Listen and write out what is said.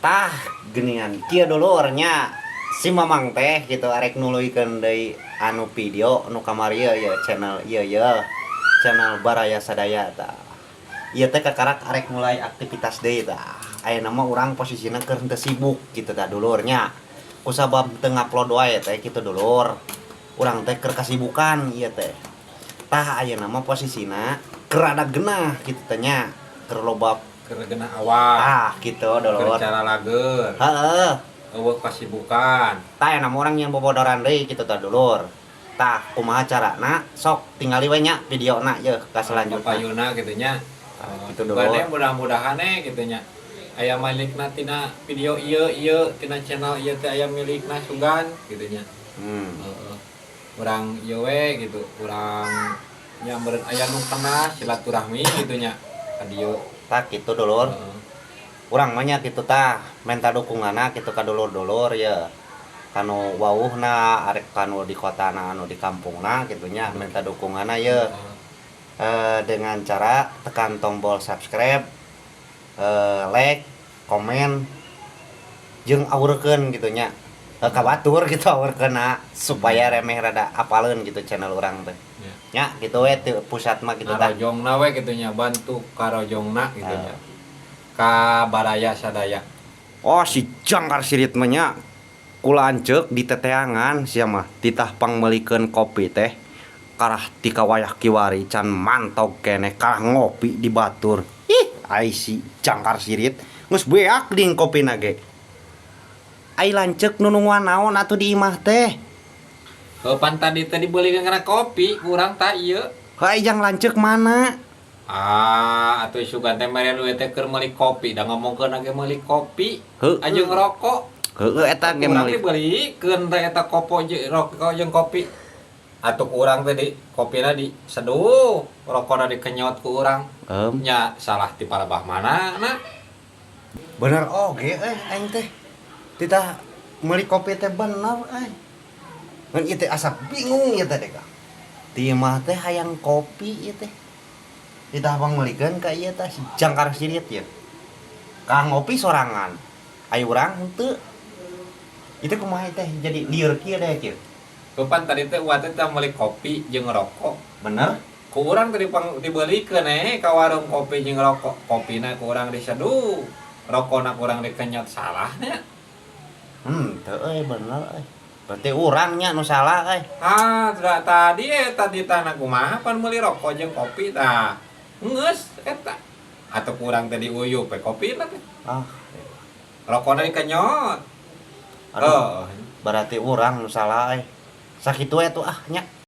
Tah geningan kieu dulurnya si Mamang teh gitu arek nuluykeun deui anu video nu kamari ya channel ieu channel Baraya Sadaya tah. Ieu teh kakarak arek mulai aktivitas deui tah. Ayeuna mah urang posisina keur teu sibuk gitu tah dulurnya. Kusabab teu ngupload wae teh kitu dulur. Urang teh keur kasibukan ieu teh. Tah ayeuna mah posisina keur rada geunah kitu teh nya. Keur loba Kergena awal gitu dulur. cara lager Heeh. eueuh kasibukan Tah enam orang yang bobodoran deui kitu tah dulur. Tah kumaha carana sok tingali we nya videona yeuh ka selanjutna. papayuna gitu nya. Gitu dulur. Bade mudah-mudahan gitu nya aya milikna tina video ieu tina channel ieu teh aya milikna sugan gitu nya. Heeh. Urang ieu we gitu, urang nya meureun aya nu tengah silaturahmi gitu nya ka dieu. Tah kitu dulur. Urang mah nya kitu tah minta dukunganna kitu ka dulur-dulur ya. Kanu wawuhna arek kanu di kotana anu di kampungna kitu nya minta dukunganna ya. Dengan cara tekan tombol subscribe, like, komen, jeung aurkeun gitu nya. Kabatur gitu aurkeunna supaya remeh rada apaleun gitu channel urang teh. Nya gitu we teu pusat mah gitu tah. Karojongna we gitu nya, bantu karojongna gitu nya. Ka Baraya Sadaya. Oh si jangkar sirit mah nya kula anceuk di teteangan sia mah titah pangmeulikeun kopi teh karah ti kawayah kiwari can mantog keneh karah ngopi di batur. Ih, ai si jangkar sirit geus beak ding kopina ge. Ai lanceuk nu nungguan naon atuh di imah teh. Pan tadi dibelikan karena kopi, kurang tak iya. Hai jang lanceuk mana? Atuh sugan teh mere lu teh keur meuli kopi, da ngomongkeun ge meuli kopi. Heuh. Aja ngerokok. Heueuh eta ge Urang meuli. dibelikeun teh eta kopo rokok jeung kopi. Atuh urang teh di kopina diseduh, rokokna dikenyot ku urang. Nya salah ti palebah manana. Bener oge aing teh. Titah meuli kopi teh bener Ngan ieu teh asa bingung ieu teh deka. Ti imah teh hayang kopi ieu teh. Titah pangmeulikeun ka ieu teh si jangkar sirit ieu. Ka ngopi sorangan. Aya urang henteu. Itu kumaha teh jadi lieur kieu deh kieu. Pan tadi teh uat teh meuli kopi jeung rokok. Bener? Ku urang tadi dibelikeun ka warung kopi jeung rokok. Kopina ku urang diseduh, rokokna ku urang dikenyot salah nya. Teu bener Berarti urangnya nu salah Tadi tanah kumaha pan meuli rokok jeung kopi tah. Geus eta. Atuh kurang tadi uyup kopina teh. Rokokna dikenyot. Aduh, berarti urang nu salah Sakitu atuh nya.